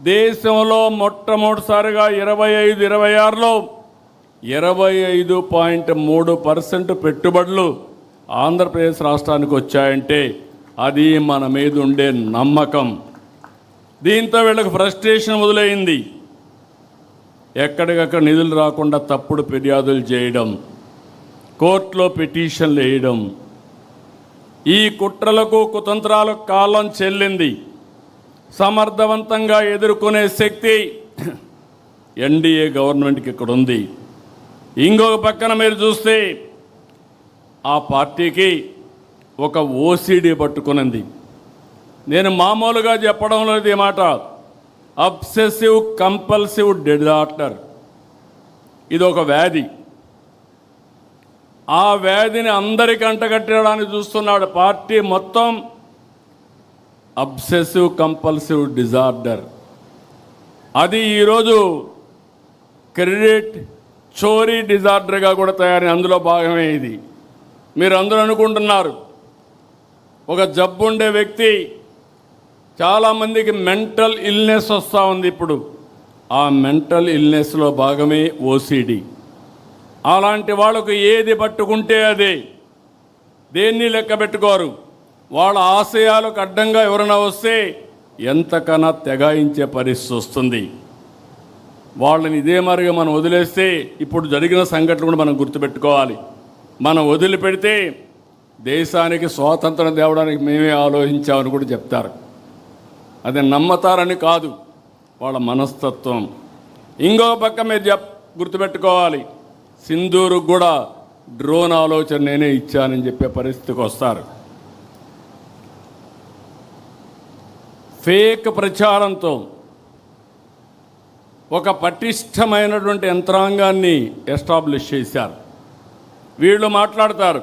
దేశంలో మొట్టమొదటిసారిగా 25-26లో 25.3% పెట్టుబడులు ఆంధ్రప్రదేశ్ రాష్ట్రానికి వచ్చాయంటే అది మన మీద ఉండే నమ్మకం. దీంతో వీళ్ళకి ఫ్రస్ట్రేషన్ మొదలైంది. ఎక్కడికక్కడ నిధులు రాకుండా తప్పుడు ఫిర్యాదులు చేయడం, కోర్టులో పిటిషన్లు వేయడం, ఈ కుట్రలకు కుతంత్రాలకు కాలం చెల్లింది. సమర్థవంతంగా ఎదుర్కొనే శక్తి ఎన్డీఏ గవర్నమెంట్కి ఇక్కడ ఉంది. ఇంకొక పక్కన మీరు చూస్తే ఆ పార్టీకి ఒక ఓసీడీ పట్టుకునింది. నేను మామూలుగా చెప్పడం లేదు ఈ మాట. అబ్సెసివ్ కంపల్సివ్ డిజార్డర్, ఇది ఒక వ్యాధి. ఆ వ్యాధిని అందరికీ అంటగట్టడానికి చూస్తున్నాడు పార్టీ మొత్తం. అబ్సెసివ్ కంపల్సివ్ డిజార్డర్ అది ఈరోజు క్రెడిట్ చోరీ డిజార్డర్గా కూడా తయారైన అందులో భాగమే ఇది. మీరు అందరూ అనుకుంటున్నారు ఒక జబ్బు ఉండే వ్యక్తి, చాలామందికి మెంటల్ ఇల్నెస్ వస్తూ ఉంది. ఇప్పుడు ఆ మెంటల్ ఇల్నెస్లో భాగమే ఓసీడీ. అలాంటి వాళ్ళకు ఏది పట్టుకుంటే అదే, దేన్ని లెక్క పెట్టుకోరు. వాళ్ళ ఆశయాలకు అడ్డంగా ఎవరైనా వస్తే ఎంతకన్నా తెగాయించే పరిస్థితి వస్తుంది. వాళ్ళని ఇదే మరిగా మనం వదిలేస్తే ఇప్పుడు జరిగిన సంఘటనలు కూడా మనం గుర్తుపెట్టుకోవాలి. మనం వదిలిపెడితే దేశానికి స్వాతంత్రం తేవడానికి మేమే ఆలోచించామని కూడా చెప్తారు. అది నమ్మతారని కాదు, వాళ్ళ మనస్తత్వం. ఇంకో పక్క మీరు గుర్తుపెట్టుకోవాలి, సింధూరుకు కూడా డ్రోన్ ఆలోచన నేనే ఇచ్చానని చెప్పే పరిస్థితికి వస్తారు. ఫేక్ ప్రచారంతో ఒక పటిష్టమైనటువంటి యంత్రాంగాన్ని ఎస్టాబ్లిష్ చేశారు. వీళ్ళు మాట్లాడతారు,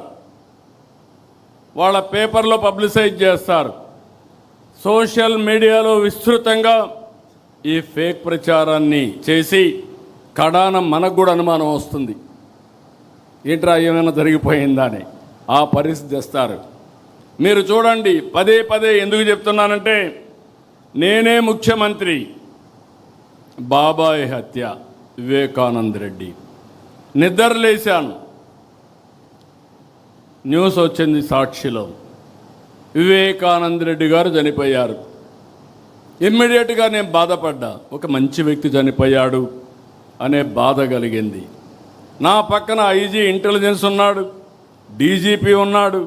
వాళ్ళ పేపర్లో పబ్లిసైజ్ చేస్తారు, సోషల్ మీడియాలో విస్తృతంగా ఈ ఫేక్ ప్రచారాన్ని చేసి కడాన మనకు కూడా అనుమానం వస్తుంది, ఏంట్రా ఏమైనా జరిగిపోయిందా అని. ఆ పరిస్థితి తెస్తారు. మీరు చూడండి, పదే పదే ఎందుకు చెప్తున్నానంటే, నేనే ముఖ్యమంత్రి, బాబాయ్ హత్య, వివేకానంద రెడ్డి, నిద్రలేశాను, న్యూస్ వచ్చింది సాక్షిలో, వివేకానంద రెడ్డి గారు చనిపోయారు. ఇమ్మీడియట్గా నేను బాధపడ్డా, ఒక మంచి వ్యక్తి చనిపోయాడు అనే బాధ కలిగింది. నా పక్కన ఐజీ ఇంటెలిజెన్స్ ఉన్నాడు, డీజీపీ ఉన్నాడు,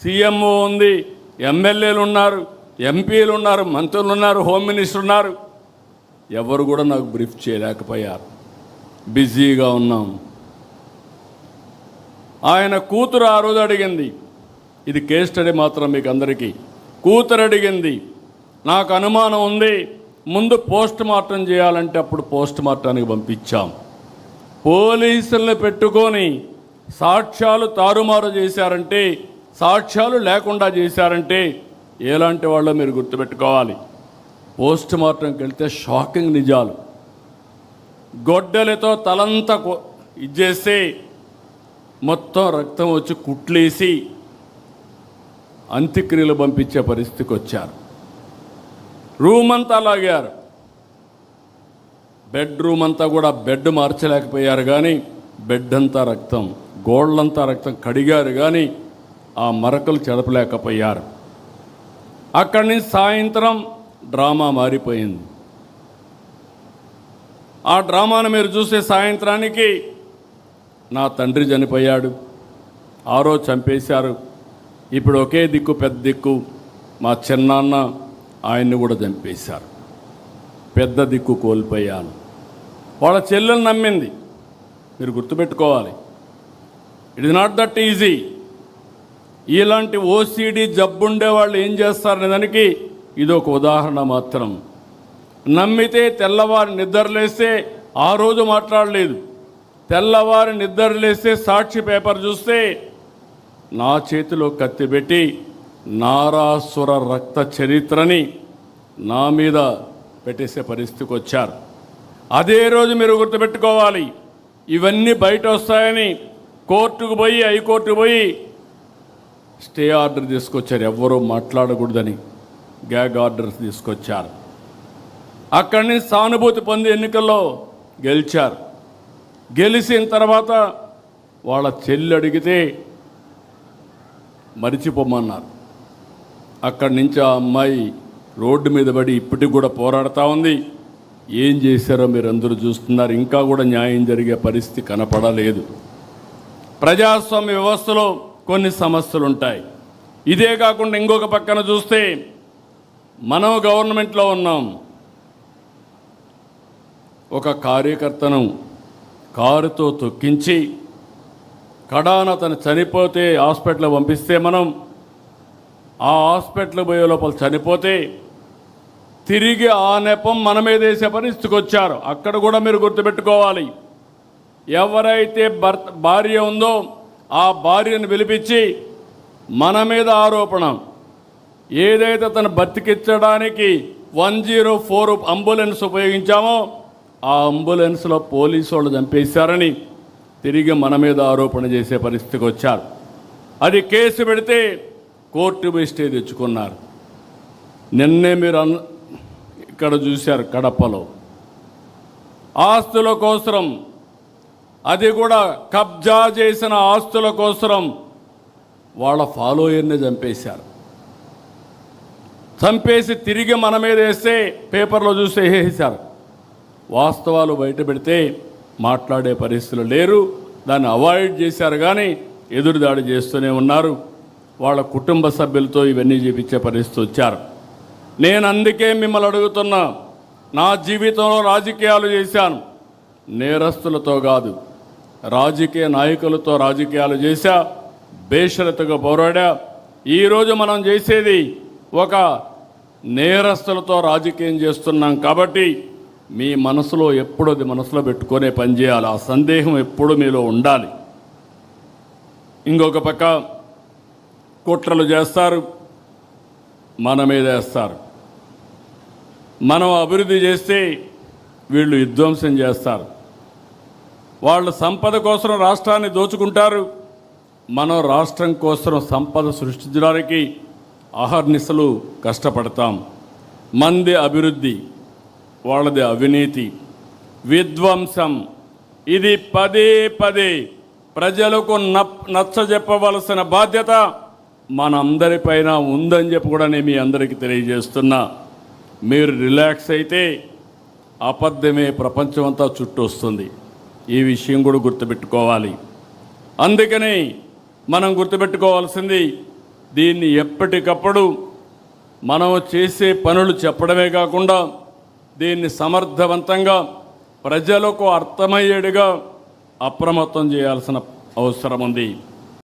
సీఎంఓ ఉంది, ఎమ్మెల్యేలు ఉన్నారు, ఎంపీలు ఉన్నారు, మంత్రులు ఉన్నారు, హోమ్ మినిస్టర్ ఉన్నారు. ఎవరు కూడా నాకు బ్రీఫ్ చేయలేకపోయారు, బిజీగా ఉన్నాం. ఆయన కూతురు ఆ రోజు అడిగింది, ఇది కేస్ స్టడీ మాత్రం మీకు అందరికీ, కూతురు అడిగింది, నాకు అనుమానం ఉంది, ముందు పోస్ట్ మార్టం చేయాలంటే అప్పుడు పోస్ట్ మార్టానికి పంపించాం. పోలీసులను పెట్టుకొని సాక్ష్యాలు తారుమారు చేశారంటే, సాక్ష్యాలు లేకుండా చేశారంటే ఎలాంటి వాళ్ళో మీరు గుర్తుపెట్టుకోవాలి. పోస్ట్ మార్టంకి వెళ్తే షాకింగ్ నిజాలు, గొడ్డలతో తలంతా ఇచ్చేస్తే మొత్తం రక్తం వచ్చి కుట్లేసి అంత్యక్రియలు పంపించే పరిస్థితికి వచ్చారు. రూమ్ అంతా లాగారు, బెడ్రూమ్ అంతా కూడా బెడ్ మార్చలేకపోయారు, కానీ బెడ్ అంతా రక్తం, గోళ్ళంతా రక్తం కడిగారు, కానీ ఆ మరకలు చెదపలేకపోయారు. అక్కడి నుంచి సాయంత్రం డ్రామా మారిపోయింది. ఆ డ్రామాను మీరు చూసే సాయంత్రానికి నా తండ్రి చనిపోయాడు, ఆ రోజు చంపేశారు, ఇప్పుడు ఒకే దిక్కు పెద్ద దిక్కు మా చిన్నాన్న, ఆయన్ని కూడా చంపేశారు, పెద్ద దిక్కు కోల్పోయాను. వాళ్ళ చెల్లెలు నమ్మింది. మీరు గుర్తుపెట్టుకోవాలి, it is not that easy. ఇలాంటి ఓసీడీ జబ్బుండే వాళ్ళు ఏం చేస్తారనే దానికి ఇది ఒక ఉదాహరణ మాత్రం. నమ్మితే తెల్లవారు నిద్రలేస్తే ఆ రోజు మాట్లాడలేదు, తెల్లవారు నిద్రలేస్తే సాక్షి పేపర్ చూస్తే నా చేతిలో కత్తి పెట్టి నారాసుర రక్త చరిత్రని నా మీద పెట్టేసే పరిస్థితికి వచ్చారు. అదే రోజు మీరు గుర్తుపెట్టుకోవాలి, ఇవన్నీ బయట వస్తాయని కోర్టుకు పోయి, హైకోర్టుకు పోయి స్టే ఆర్డర్ తీసుకొచ్చారు, ఎవ్వరూ మాట్లాడకూడదని గ్యాగ్ ఆర్డర్స్ తీసుకొచ్చారు. అక్కడి నుంచి సానుభూతి పొంది ఎన్నికల్లో గెలిచారు. గెలిచిన తర్వాత వాళ్ళ చెల్లి అడిగితే మరిచిపోమన్నారు. అక్కడి నుంచి ఆ అమ్మాయి రోడ్డు మీద పడి ఇప్పటికి కూడా పోరాడుతూ ఉంది. ఏం చేశారో మీరు అందరూ చూస్తున్నారు. ఇంకా కూడా న్యాయం జరిగే పరిస్థితి కనపడలేదు. ప్రజాస్వామ్య వ్యవస్థలో కొన్ని సమస్యలు ఉంటాయి. ఇదే కాకుండా ఇంకొక పక్కన చూస్తే మనం గవర్నమెంట్లో ఉన్నాం. ఒక కార్యకర్తను కారుతో తొక్కించి కడాన అతను చనిపోతే హాస్పిటల్ పంపిస్తే మనం ఆ హాస్పిటల్ పోయే లోపల చనిపోతే తిరిగి ఆ నెపం మన మీద వేసే పరిస్థితికి వచ్చారు. అక్కడ కూడా మీరు గుర్తుపెట్టుకోవాలి. ఎవరైతే భార్య ఉందో ఆ భార్యను పిలిపించి మన మీద ఆరోపణ, ఏదైతే తను బతికించడానికి 104 అంబులెన్స్ ఉపయోగించామో ఆ అంబులెన్స్లో పోలీసు వాళ్ళు చంపేశారని తిరిగి మన మీద ఆరోపణ చేసే పరిస్థితికి వచ్చారు. అది కేసు పెడితే కోర్టు పోయి స్టే తెచ్చుకున్నారు. నిన్నే మీరు ఇక్కడ చూశారు కడపలో ఆస్తుల కోసం, అది కూడా కబ్జా చేసిన ఆస్తుల కోసం వాళ్ళ ఫాలోయర్ని చంపేశారు. చంపేసి తిరిగి మన మీద వేస్తే పేపర్లో చూస్తే వేసేశారు. వాస్తవాలు బయట పెడితే మాట్లాడే పరిస్థితులు లేరు. దాన్ని అవాయిడ్ చేశారు కానీ ఎదురుదాడి చేస్తూనే ఉన్నారు. వాళ్ళ కుటుంబ సభ్యులతో ఇవన్నీ చేపించే పరిస్థితి వచ్చారు. నేను అందుకే మిమ్మల్ని అడుగుతున్నా, నా జీవితంలో రాజకీయాలు చేశాను, నేరస్తులతో కాదు, రాజకీయ నాయకులతో రాజకీయాలు చేశా, బేషరతుగా పోరాడా. ఈరోజు మనం చేసేది ఒక నేరస్తులతో రాజకీయం చేస్తున్నాం కాబట్టి మీ మనసులో ఎప్పుడూ అది మనసులో పెట్టుకునే పనిచేయాలి. ఆ సందేహం ఎప్పుడూ మీలో ఉండాలి. ఇంకొక పక్క కుట్రలు చేస్తారు, మన మీద వేస్తారు. మనం అభివృద్ధి చేస్తే వీళ్ళు విధ్వంసం చేస్తారు. వాళ్ళు సంపద కోసం రాష్ట్రాన్ని దోచుకుంటారు. మనం రాష్ట్రం కోసం సంపద సృష్టించడానికి అహర్నిశలు కష్టపడతాం. మంది అభివృద్ధి, వాళ్ళది అవినీతి, విధ్వంసం. ఇది పదే పదే ప్రజలకు నచ్చజెప్పవలసిన బాధ్యత మనందరిపైన ఉందని చెప్పి కూడా నేను మీ అందరికీ తెలియజేస్తున్నా. మీరు రిలాక్స్ అయితే అబద్ధమే ప్రపంచం అంతా చుట్టూ వస్తుంది. ఈ విషయం కూడా గుర్తుపెట్టుకోవాలి. అందుకని మనం గుర్తుపెట్టుకోవాల్సింది, దీన్ని ఎప్పటికప్పుడు మనం చేసే పనులు చెప్పడమే కాకుండా దీన్ని సమర్థవంతంగా ప్రజలకు అర్థమయ్యేట్టుగా అప్రమత్తం చేయాల్సిన అవసరం ఉంది.